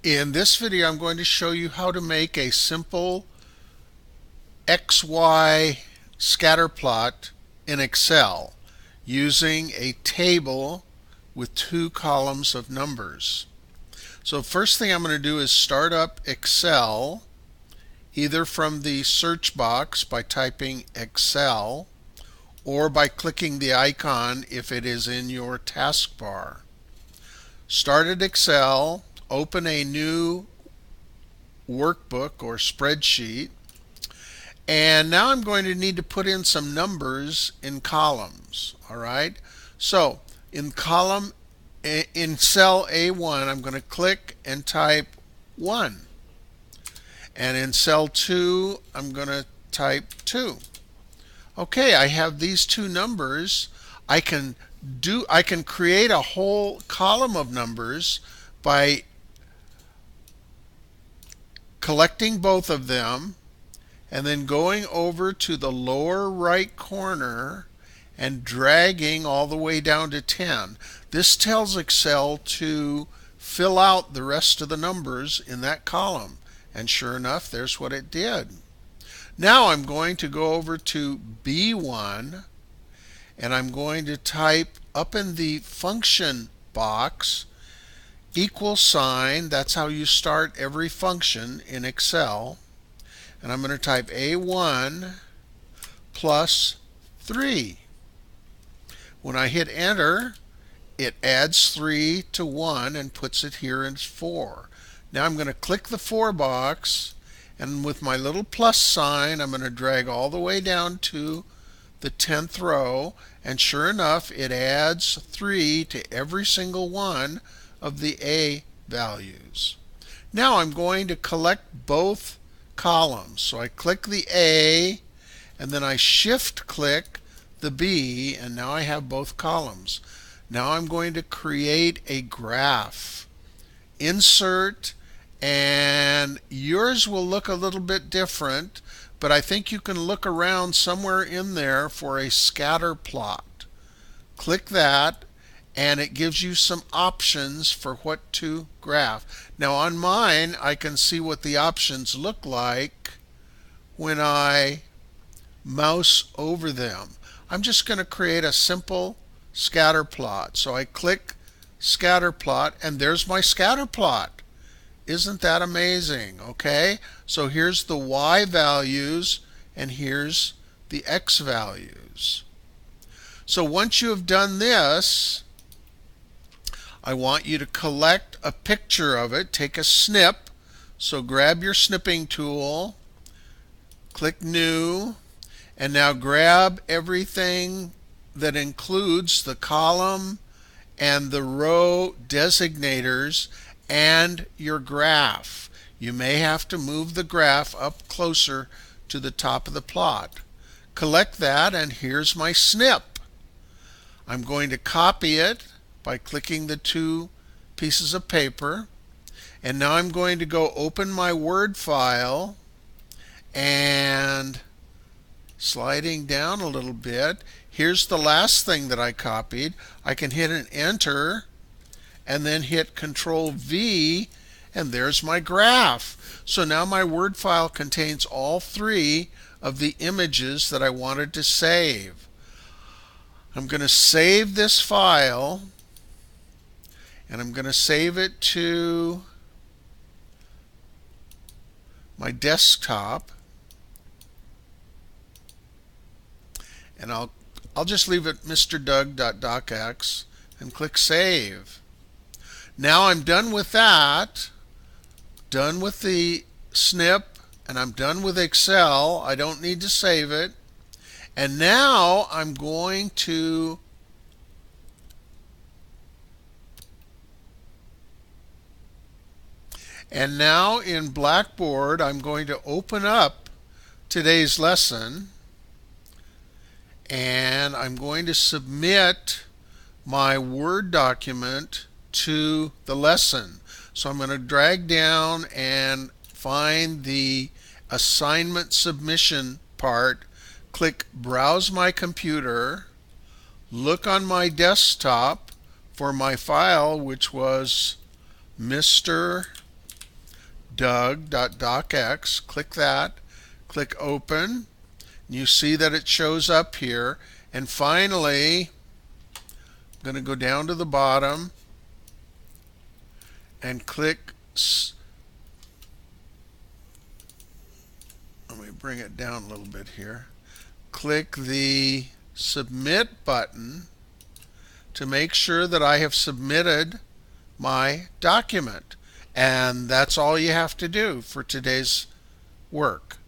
In this video, I'm going to show you how to make a simple XY scatter plot in Excel using a table with two columns of numbers. So first thing I'm going to do is start up Excel, either from the search box by typing Excel or by clicking the icon if it is in your taskbar. Start at Excel, open a new workbook or spreadsheet, and now I'm going to need to put in some numbers in columns. Alright, so in cell A1 I'm going to click and type 1, and in cell 2 I'm going to type 2. Okay, I have these two numbers. I can create a whole column of numbers by collecting both of them and then going over to the lower right corner and dragging all the way down to 10. This tells Excel to fill out the rest of the numbers in that column, and sure enough, there's what it did. Now I'm going to go over to B1 and I'm going to type up in the function box equal sign. That's how you start every function in Excel. And I'm going to type A1 plus 3. When I hit enter, it adds 3 to 1 and puts it here as 4. Now I'm going to click the 4 box, and with my little plus sign I'm going to drag all the way down to the 10th row, and sure enough it adds 3 to every single one of the A values. Now I'm going to collect both columns. So I click the A and then I shift click the B, and now I have both columns. Now I'm going to create a graph. Insert, and yours will look a little bit different, but I think you can look around somewhere in there for a scatter plot. Click that and it gives you some options for what to graph. Now on mine, I can see what the options look like when I mouse over them. I'm just going to create a simple scatter plot. So I click scatter plot and there's my scatter plot. Isn't that amazing? Okay, so here's the Y values and here's the X values. So once you have done this, I want you to collect a picture of it. Take a snip. So grab your snipping tool, click new, and now grab everything that includes the column and the row designators and your graph. You may have to move the graph up closer to the top of the plot. Collect that, and here's my snip. I'm going to copy it by clicking the two pieces of paper, and now I'm going to go open my Word file, and sliding down a little bit, here's the last thing that I copied. I can hit an enter and then hit Control V, and there's my graph. So now my Word file contains all three of the images that I wanted to save. I'm going to save this file, and I'm going to save it to my desktop, and I'll just leave it mrdoug.docx and click save. Now I'm done with that, done with the snip, and I'm done with Excel. I don't need to save it. And now I'm going to in Blackboard, I'm going to open up today's lesson, and I'm going to submit my Word document to the lesson. So I'm going to drag down and find the assignment submission part, click Browse My Computer, look on my desktop for my file, which was Mr. Doug.docx. Click that. Click open. You see that it shows up here. And finally, I'm going to go down to the bottom and click. Let me bring it down a little bit here. Click the submit button to make sure that I have submitted my document. And that's all you have to do for today's work.